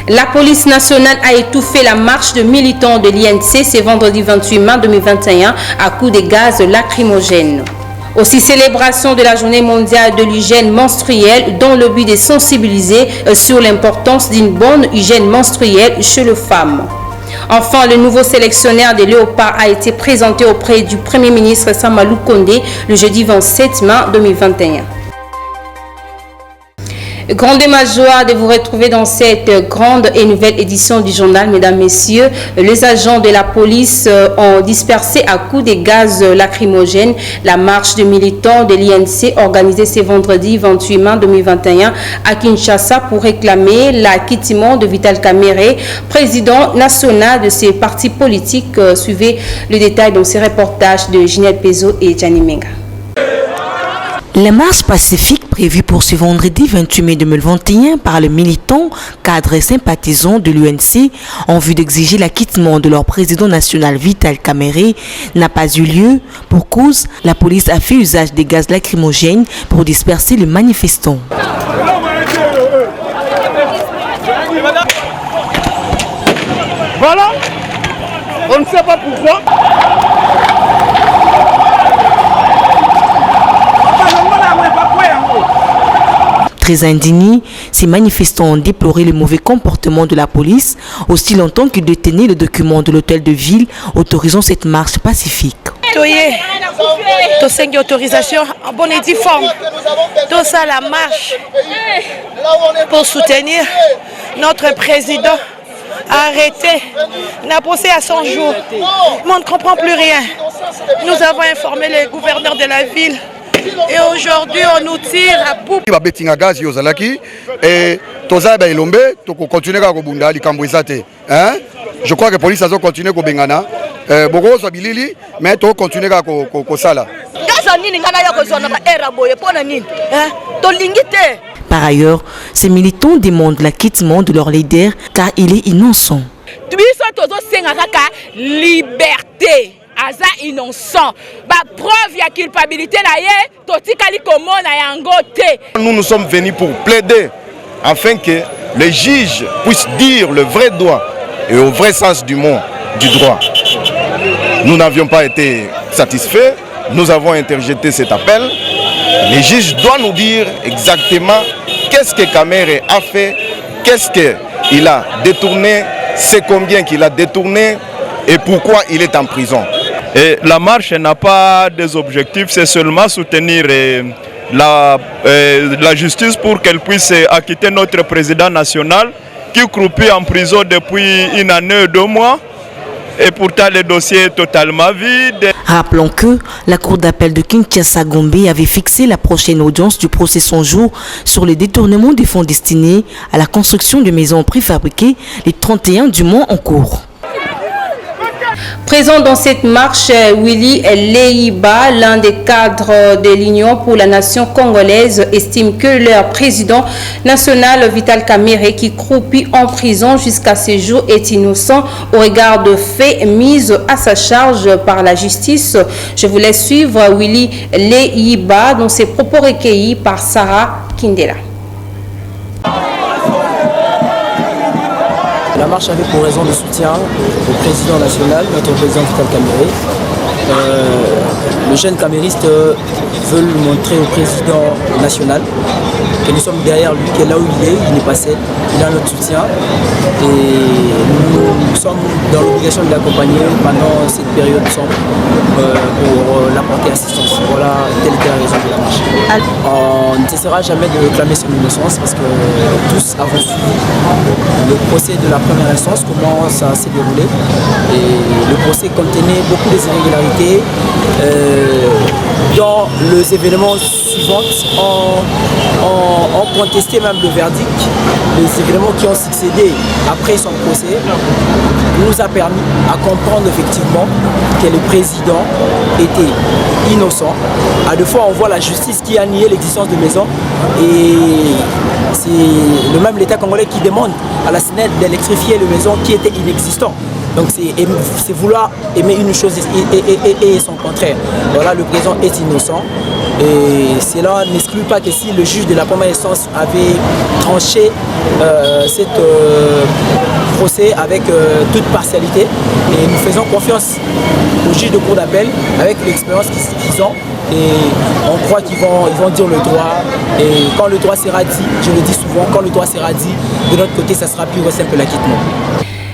La police nationale a étouffé la marche de militants de l'INC ce vendredi 28 mai 2021 à coups de gaz lacrymogènes. Aussi, célébration de la journée mondiale de l'hygiène menstruelle dont le but est de sensibiliser sur l'importance d'une bonne hygiène menstruelle chez les femmes. Enfin, le nouveau sélectionneur des léopards a été présenté auprès du Premier ministre Samalou Kondé le jeudi 27 mai 2021. Grande joie de vous retrouver dans cette grande et nouvelle édition du journal, mesdames, messieurs. Les agents de la police ont dispersé à coups de gaz lacrymogènes la marche de militants de l'INC organisée ce vendredi 28 mai 2021 à Kinshasa pour réclamer l'acquittement de Vital Kamerhe, président national de ces partis politiques. Suivez le détail dans ces reportages de Ginette Pezo et Gianni Menga. La marche pacifique prévue pour ce vendredi 28 mai 2021 par les militants, cadres et sympathisants de l'UNC en vue d'exiger l'acquittement de leur président national Vital Kamerhe n'a pas eu lieu. Pour cause, la police a fait usage des gaz lacrymogènes pour disperser les manifestants. Voilà, on ne sait pas pourquoi. Très indignés, ces manifestants ont déploré le mauvais comportement de la police, aussi longtemps qu'ils détenaient le document de l'hôtel de ville autorisant cette marche pacifique. Une autorisation en bonne et due forme. Tout ça, la marche pour soutenir notre président arrêté, n'a posé à 100 jours. On ne comprend plus rien. Nous avons informé le gouverneur de la ville. Et aujourd'hui, on nous tire à bout. Je crois que la police a continué à bengana. Mais tu continues à sala. Par ailleurs, ces militants demandent l'acquittement de leur leader car il est innocent. Liberté. Aza innocent. Preuve ya culpabilité na ye, totikali komona yango te. Nous sommes venus pour plaider afin que les juges puissent dire le vrai droit et au vrai sens du mot du droit. Nous n'avions pas été satisfaits, nous avons interjeté cet appel. Les juges doivent nous dire exactement qu'est-ce que Kamerhe a fait, qu'est-ce qu'il a détourné, c'est combien qu'il a détourné et pourquoi il est en prison. Et la marche n'a pas des objectifs, c'est seulement soutenir la justice pour qu'elle puisse acquitter notre président national qui croupit en prison depuis une année et 2 mois. Et pourtant le dossier est totalement vide. Rappelons que la cour d'appel de Kinshasa-Gombe avait fixé la prochaine audience du procès 100 jours sur le détournement des fonds destinés à la construction de maisons préfabriquées les 31 du mois en cours. Présent dans cette marche, Willy Leiba, l'un des cadres de l'Union pour la nation congolaise, estime que leur président national Vital Kamerhe, qui croupit en prison jusqu'à ce jour, est innocent au regard de faits mis à sa charge par la justice. Je vous laisse suivre Willy Leiba dans ses propos recueillis par Sarah Kindela. La marche avait pour raison de soutien au président national, notre président Vital Kamerhe. Les jeunes caméristes veulent montrer au président national que nous sommes derrière lui, que là où il n'est pas seul, il a notre soutien et nous sommes dans l'obligation de l'accompagner pendant cette période sombre pour l'apporter assistance. Voilà telle était la raison de la marche. On ne cessera jamais de réclamer son innocence parce que tous avons suivi le procès de la première instance, comment ça s'est déroulé. Et le procès contenait beaucoup d'irrégularités. Dans les événements suivants, on contestait même le verdict. Les événements qui ont succédé après son procès nous a permis à comprendre effectivement que le président était innocent. À deux fois, on voit la justice qui a nié l'existence de maisons et c'est le même l'État congolais qui demande à la SNED d'électrifier les maisons qui étaient inexistantes. Donc c'est vouloir aimer une chose et son contraire. Voilà, le président est innocent. Et cela n'exclut pas que si le juge de la première instance avait tranché cet procès avec toute partialité, et nous faisons confiance aux juges de cour d'appel avec l'expérience qu'ils ont, et on croit qu'ils vont dire le droit, et quand le droit sera dit, je le dis souvent, quand le droit sera dit, de notre côté ça sera plus simple l'acquittement.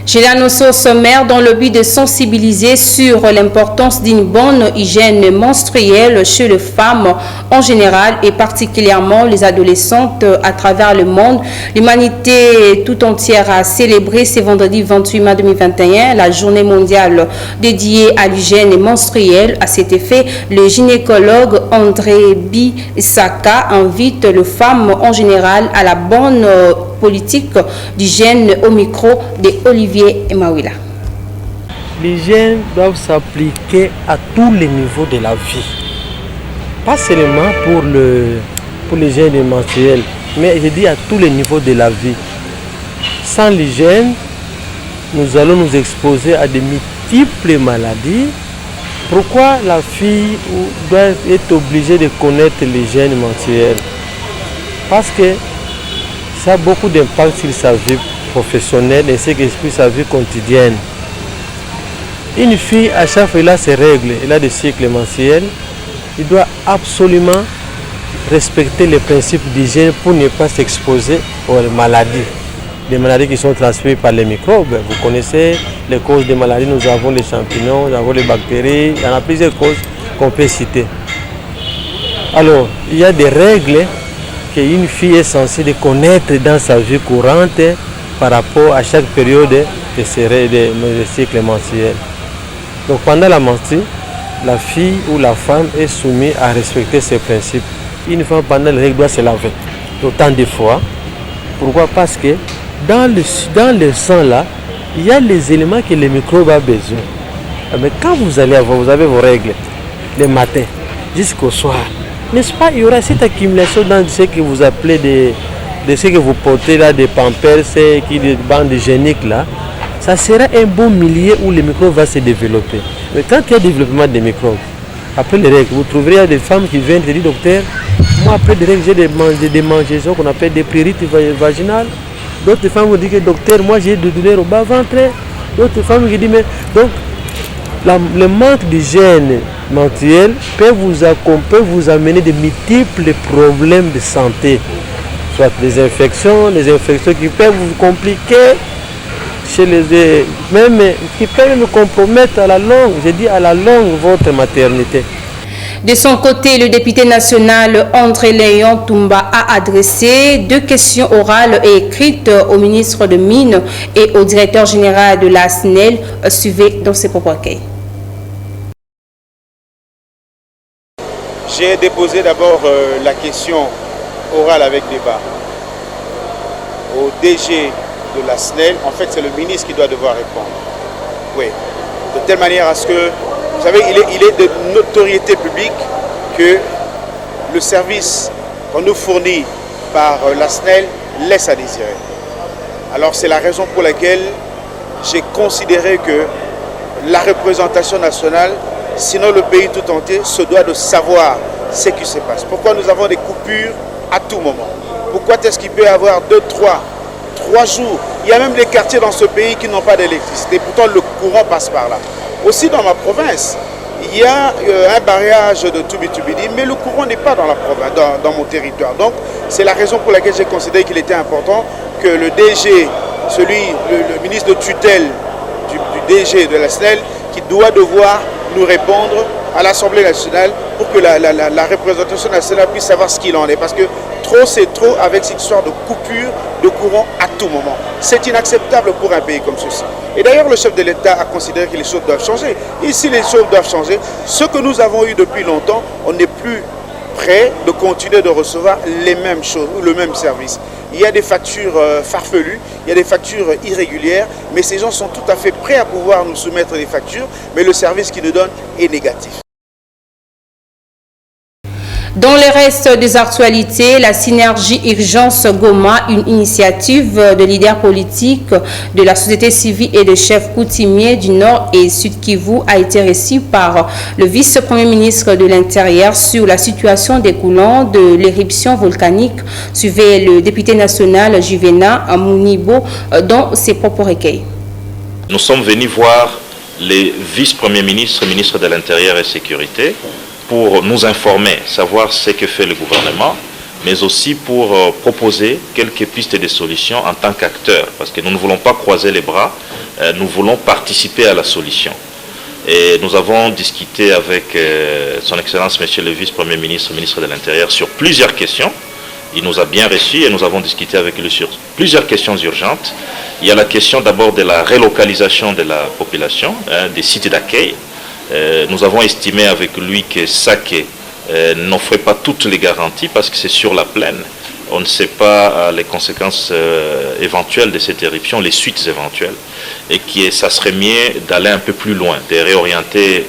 Je l'ai annoncé au sommaire dans le but de sensibiliser sur l'importance d'une bonne hygiène menstruelle chez les femmes en général et particulièrement les adolescentes à travers le monde. L'humanité tout entière a célébré ce vendredi 28 mai 2021 la journée mondiale dédiée à l'hygiène menstruelle. À cet effet, le gynécologue André Bissaka invite les femmes en général à la bonne politique d'hygiène au micro de Olivier Mawila. L'hygiène doit s'appliquer à tous les niveaux de la vie. Pas seulement pour l'hygiène menstruelle, mais je dis à tous les niveaux de la vie. Sans l'hygiène, nous allons nous exposer à de multiples maladies. Pourquoi la fille doit être obligée de connaître l'hygiène menstruelle? Parce que ça a beaucoup d'impact sur sa vie professionnelle ainsi que sur sa vie quotidienne. Une fille, à chaque fois qu'elle a ses règles, elle a des cycles menstruels, il doit absolument respecter les principes d'hygiène pour ne pas s'exposer aux maladies. Des maladies qui sont transmises par les microbes. Vous connaissez les causes des maladies, nous avons les champignons, nous avons les bactéries, il y en a plusieurs causes qu'on peut citer. Alors, il y a des règles qu'une fille est censée de connaître dans sa vie courante par rapport à chaque période de cycle menstruel. Donc pendant la menstru, la fille ou la femme est soumise à respecter ces principes. Une femme pendant les règles doit se laver autant de fois. Pourquoi? Parce que dans le sang là, il y a les éléments que les microbes ont besoin. Mais quand vous avez vos règles le matin jusqu'au soir, n'est-ce pas, il y aura cette accumulation dans ce que vous appelez de ce que vous portez là, des pampers, des bandes hygiéniques là. Ça sera un bon milieu où les microbes vont se développer. Mais quand il y a développement des microbes, après les règles, vous trouverez des femmes qui viennent et disent docteur, moi après les règles j'ai des mangeaisons qu'on appelle des prurites vaginales. D'autres femmes vous disent que docteur, moi j'ai des douleurs au bas-ventre. D'autres femmes qui disent mais donc le manque d'hygiène menstruelle peut vous amener de multiples problèmes de santé, soit des infections qui peuvent vous compliquer chez même qui peuvent même compromettre à la longue votre maternité. De son côté, le député national André Léon Toumba a adressé 2 questions orales et écrites au ministre de Mines et au directeur général de la SNEL. Suivez dans ses propres recueils. J'ai déposé d'abord la question orale avec débat au DG de la SNEL. En fait, c'est le ministre qui doit devoir répondre. Oui, de telle manière à ce que, vous savez, il est de notoriété publique que le service qu'on nous fournit par la SNEL laisse à désirer. Alors, c'est la raison pour laquelle j'ai considéré que la représentation nationale, sinon le pays tout entier, se doit de savoir ce qui se passe. Pourquoi nous avons des coupures à tout moment? Pourquoi est-ce qu'il peut y avoir 2, 3 jours? Il y a même des quartiers dans ce pays qui n'ont pas d'électricité. Pourtant, le courant passe par là. Aussi dans ma province, il y a un barrage de Tubidi, mais le courant n'est pas dans la province, dans mon territoire. Donc, c'est la raison pour laquelle j'ai considéré qu'il était important que le DG, le ministre de tutelle du DG de la SNEL, qui doit devoir nous répondre à l'Assemblée nationale pour que la représentation nationale puisse savoir ce qu'il en est. Parce que trop, c'est trop avec cette histoire de coupure de courant à tout moment. C'est inacceptable pour un pays comme ceci. Et d'ailleurs, le chef de l'État a considéré que les choses doivent changer. Et si les choses doivent changer, ce que nous avons eu depuis longtemps, on n'est plus prêt de continuer de recevoir les mêmes choses ou le même service. Il y a des factures farfelues, il y a des factures irrégulières, mais ces gens sont tout à fait prêts à pouvoir nous soumettre des factures, mais le service qu'ils nous donnent est négatif. Dans le reste des actualités, la synergie Urgence Goma, une initiative de leaders politiques de la société civile et de chefs coutumiers du Nord et Sud Kivu, a été reçue par le vice-premier ministre de l'Intérieur sur la situation découlant de l'éruption volcanique. Suivez le député national Juvena Munibo dans ses propres recueils. Nous sommes venus voir les vice-premiers ministres, ministres de l'Intérieur et Sécurité, pour nous informer, savoir ce que fait le gouvernement, mais aussi pour proposer quelques pistes de solutions en tant qu'acteurs, parce que nous ne voulons pas croiser les bras, nous voulons participer à la solution. Et nous avons discuté avec son Excellence, Monsieur le vice-premier ministre, ministre de l'Intérieur, sur plusieurs questions. Il nous a bien reçus et nous avons discuté avec lui sur plusieurs questions urgentes. Il y a la question d'abord de la relocalisation de la population, des sites d'accueil. Nous avons estimé avec lui que Sake n'offrait pas toutes les garanties parce que c'est sur la plaine. On ne sait pas les conséquences éventuelles de cette éruption, les suites éventuelles. Et que ça serait mieux d'aller un peu plus loin, de réorienter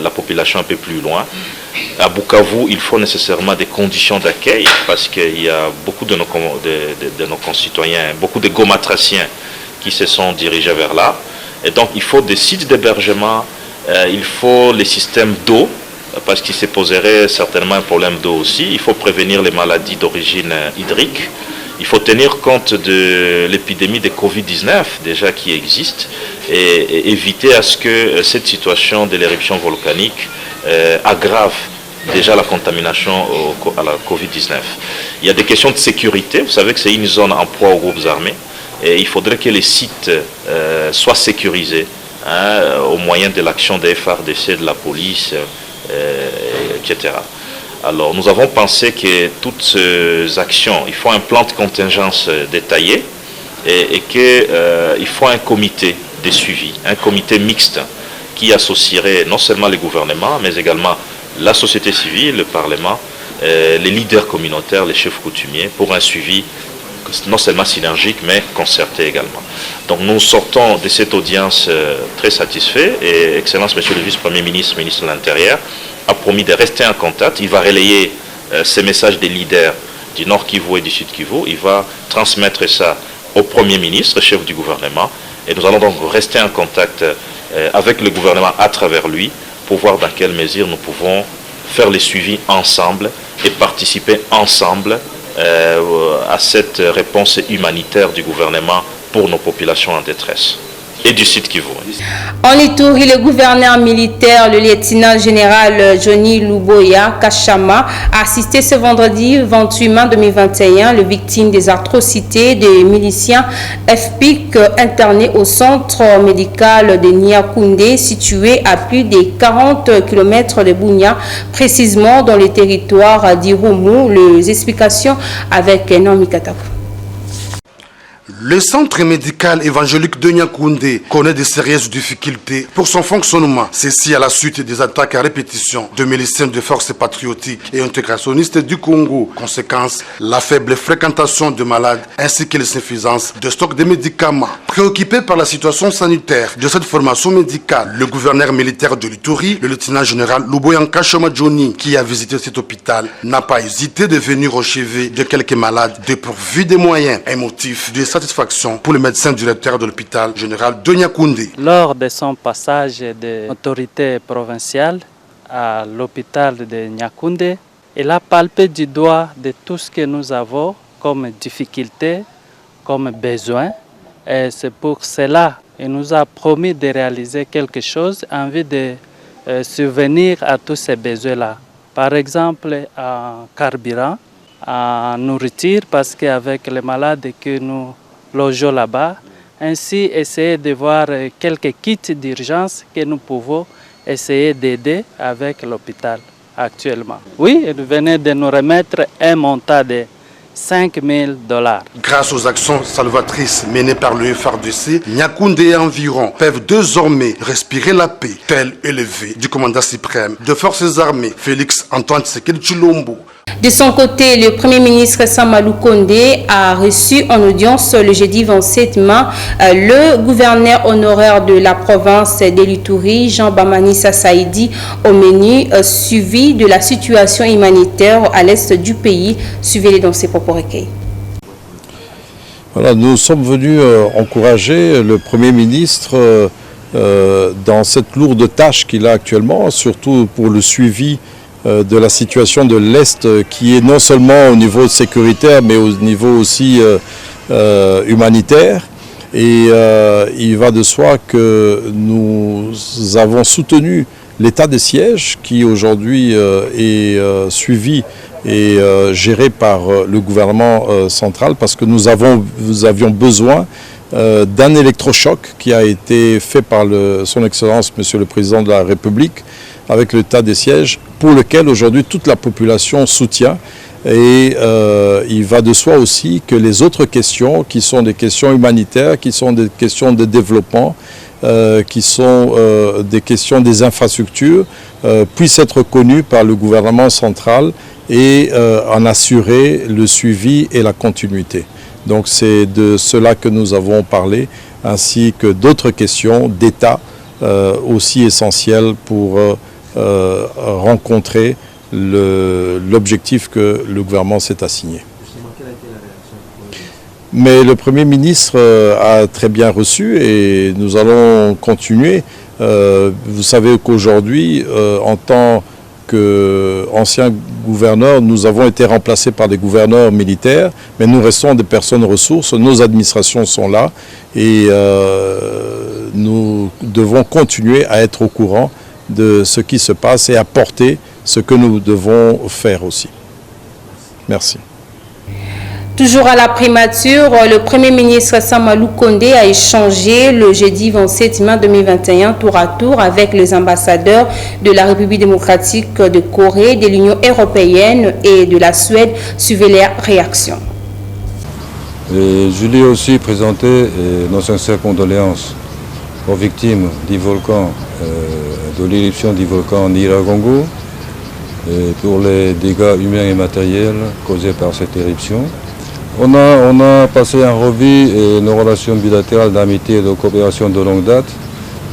la population un peu plus loin. À Bukavu, il faut nécessairement des conditions d'accueil parce qu'il y a beaucoup de nos concitoyens, beaucoup de gomatraciens qui se sont dirigés vers là. Et donc il faut des sites d'hébergement, il faut les systèmes d'eau parce qu'il se poserait certainement un problème d'eau aussi. Il faut prévenir les maladies d'origine hydrique. Il faut tenir compte de l'épidémie de Covid-19 déjà qui existe et éviter à ce que cette situation de l'éruption volcanique aggrave déjà la contamination à la Covid-19. Il y a des questions de sécurité. Vous savez que c'est une zone en proie aux groupes armés et il faudrait que les sites soient sécurisés au moyen de l'action des FARDC, de la police, etc. Alors nous avons pensé que toutes ces actions, il faut un plan de contingence détaillé et qu'il faut un comité de suivi, un comité mixte qui associerait non seulement les gouvernements, mais également la société civile, le Parlement, les leaders communautaires, les chefs coutumiers, pour un suivi non seulement synergique, mais concerté également. Donc nous sortons de cette audience très satisfaits et Excellence Monsieur le Vice-Premier ministre, ministre de l'Intérieur, a promis de rester en contact. Il va relayer ces messages des leaders du Nord Kivu et du Sud Kivu. Il va transmettre ça au Premier ministre, chef du gouvernement, et nous allons donc rester en contact avec le gouvernement à travers lui pour voir dans quelle mesure nous pouvons faire les suivis ensemble et participer ensemble à cette réponse humanitaire du gouvernement pour nos populations en détresse. Et du site Kivu. En Ituri, le gouverneur militaire, le lieutenant général Johnny Luboya Kachama, a assisté ce vendredi 28 mai 2021 les victimes des atrocités des miliciens FPIC internés au centre médical de Niakoundé, situé à plus de 40 km de Bunia, précisément dans le territoire d'Irumu. Les explications avec Naomi Katakou. Le centre médical évangélique de Niakoundé connaît de sérieuses difficultés pour son fonctionnement. Ceci à la suite des attaques à répétition de miliciens de forces patriotiques et intégrationnistes du Congo. Conséquence, la faible fréquentation de malades ainsi que l'insuffisance de stock de médicaments. Préoccupé par la situation sanitaire de cette formation médicale, le gouverneur militaire de l'Ituri, le lieutenant général Luboya Kachama Johnny, qui a visité cet hôpital, n'a pas hésité de venir au chevet de quelques malades dépourvus de moyens. Un motif de satisfaction pour le médecin directeur de l'hôpital général de Niakoundé. Lors de son passage des autorités provinciales à l'hôpital de Niakoundé, il a palpé du doigt de tout ce que nous avons comme difficulté, comme besoin. Et c'est pour cela qu'il nous a promis de réaliser quelque chose en vue de subvenir à tous ces besoins-là. Par exemple, en carburant, en nourriture, parce qu'avec les malades que nous logeons là-bas, ainsi essayer de voir quelques kits d'urgence que nous pouvons essayer d'aider avec l'hôpital actuellement. Oui, il venait de nous remettre un montant de $5 000. Grâce aux actions salvatrices menées par le FARDC, Niakoundé et environ peuvent désormais respirer la paix, tel élevé du commandant suprême de forces armées, Félix Antoine Tshisekedi Tshilombo. De son côté, le Premier ministre Samalou Kondé a reçu en audience le jeudi 27 mai le gouverneur honoraire de la province d'Elituri, Jean Bamanissa Saïdi, au menu suivi de la situation humanitaire à l'est du pays. Suivez-les dans ses propres recueils. Voilà, nous sommes venus encourager le Premier ministre dans cette lourde tâche qu'il a actuellement, surtout pour le suivi de la situation de l'Est qui est non seulement au niveau sécuritaire mais au niveau aussi humanitaire. Et il va de soi que nous avons soutenu l'état de siège qui aujourd'hui est suivi et géré par le gouvernement central parce que nous avions besoin d'un électrochoc qui a été fait par son Excellence Monsieur le Président de la République avec l'état des sièges pour lequel aujourd'hui toute la population soutient. Et il va de soi aussi que les autres questions qui sont des questions humanitaires, qui sont des questions de développement, qui sont des questions des infrastructures, puissent être connues par le gouvernement central et en assurer le suivi et la continuité. Donc c'est de cela que nous avons parlé, ainsi que d'autres questions d'État aussi essentielles pour rencontrer l'objectif que le gouvernement s'est assigné. Mais le Premier ministre a très bien reçu et nous allons continuer. Vous savez qu'aujourd'hui, en tant qu'anciens gouverneurs, nous avons été remplacés par des gouverneurs militaires, mais nous restons des personnes ressources, nos administrations sont là et nous devons continuer à être au courant de ce qui se passe et apporter ce que nous devons faire aussi. Merci. Toujours à la primature, le Premier ministre Samalou Kondé a échangé le jeudi 27 mai 2021 tour à tour avec les ambassadeurs de la République démocratique de Corée, de l'Union européenne et de la Suède. Suivez les réactions. Je lui ai aussi présenté nos sincères condoléances aux victimes du volcan, de l'éruption du volcan Nyiragongo, pour les dégâts humains et matériels causés par cette éruption. On a passé en revue nos relations bilatérales d'amitié et de coopération de longue date.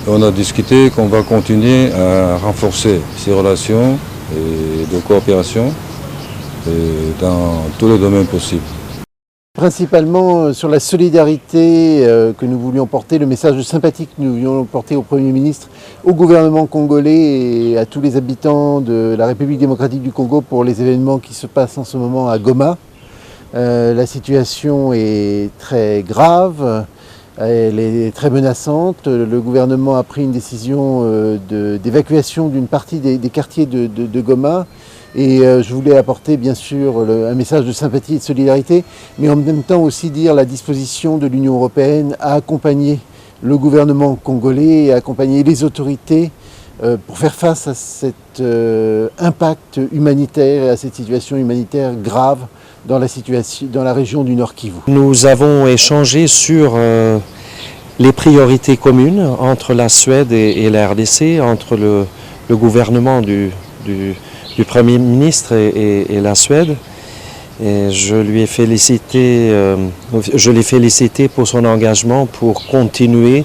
On a discuté qu'on va continuer à renforcer ces relations de coopération dans tous les domaines possibles. Principalement sur la solidarité que nous voulions porter, le message de sympathie que nous voulions porter au Premier ministre, au gouvernement congolais et à tous les habitants de la République démocratique du Congo pour les événements qui se passent en ce moment à Goma. La situation est très grave, elle est très menaçante. Le gouvernement a pris une décision d'évacuation d'une partie des quartiers de Goma. Et je voulais apporter bien sûr un message de sympathie et de solidarité, mais en même temps aussi dire la disposition de l'Union européenne à accompagner le gouvernement congolais et à accompagner les autorités pour faire face à cet impact humanitaire et à cette situation humanitaire grave dans la région du Nord Kivu. Nous avons échangé sur les priorités communes entre la Suède et la RDC, entre le gouvernement du Premier ministre et la Suède. Et je l'ai félicité pour son engagement pour continuer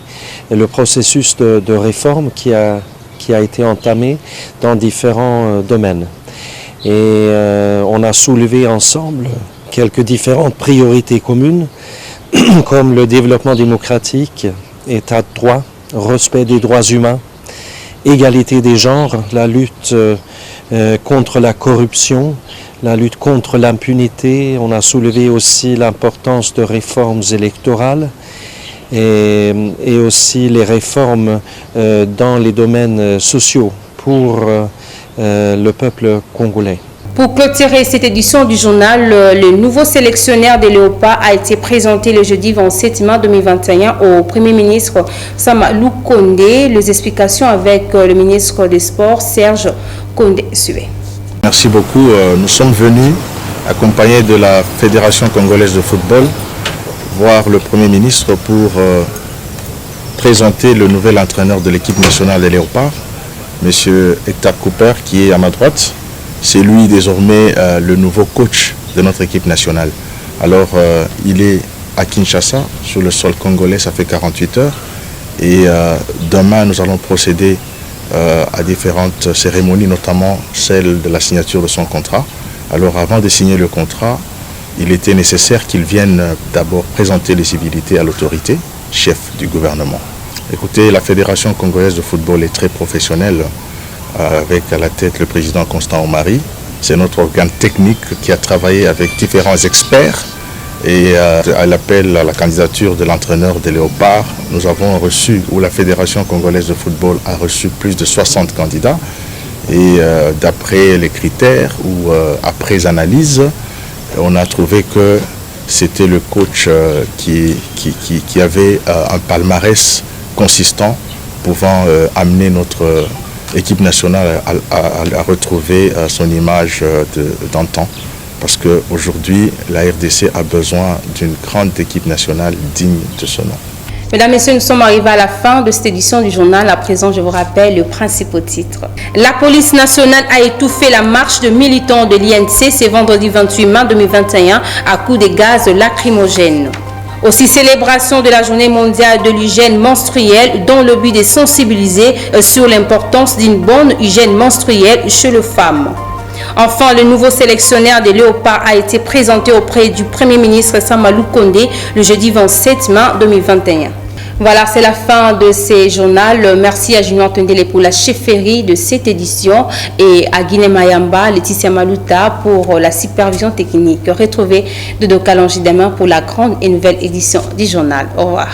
le processus de réforme qui a été entamé dans différents domaines. Et on a soulevé ensemble quelques différentes priorités communes comme le développement démocratique, état de droit, respect des droits humains, égalité des genres, la lutte contre la corruption, la lutte contre l'impunité. On a soulevé aussi l'importance de réformes électorales et aussi les réformes dans les domaines sociaux pour le peuple congolais. Pour clôturer cette édition du journal, le nouveau sélectionneur des Léopards a été présenté le jeudi 27 mai 2021 au Premier ministre Samalou Kondé. Les explications avec le ministre des Sports, Serge Kondé. Suivez. Merci beaucoup. Nous sommes venus, accompagnés de la Fédération congolaise de football, voir le Premier ministre pour présenter le nouvel entraîneur de l'équipe nationale des Léopards, M. Hector Cooper, qui est à ma droite. c'est lui désormais le nouveau coach de notre équipe nationale. Alors il est à Kinshasa, sur le sol congolais, ça fait 48 heures. Et demain, nous allons procéder à différentes cérémonies, notamment celle de la signature de son contrat. Alors avant de signer le contrat, il était nécessaire qu'il vienne d'abord présenter les civilités à l'autorité, chef du gouvernement. Écoutez, la Fédération congolaise de football est très professionnelle, avec à la tête le président Constant Omari. C'est notre organe technique qui a travaillé avec différents experts. Et à l'appel à la candidature de l'entraîneur des Léopards, nous avons reçu, ou la Fédération congolaise de football a reçu plus de 60 candidats. Et d'après les critères ou après analyse, on a trouvé que c'était le coach qui avait un palmarès consistant, pouvant amener notre équipe nationale à retrouver son image d'antan. Parce qu'aujourd'hui, la RDC a besoin d'une grande équipe nationale digne de ce nom. Mesdames et messieurs, nous sommes arrivés à la fin de cette édition du journal. À présent, je vous rappelle le principal titre. La police nationale a étouffé la marche de militants de l'INC ce vendredi 28 mai 2021 à coups de gaz lacrymogènes. Aussi, célébration de la journée mondiale de l'hygiène menstruelle dont le but est de sensibiliser sur l'importance d'une bonne hygiène menstruelle chez les femmes. Enfin, le nouveau sélectionneur des Léopards a été présenté auprès du Premier ministre Samalou Kondé le jeudi 27 mai 2021. Voilà, c'est la fin de ce journal. Merci à Junior Tendele pour la chefferie de cette édition et à Guinée Mayamba, Laetitia Maluta pour la supervision technique. Retrouvez Dodo Kalonji demain pour la grande et nouvelle édition du journal. Au revoir.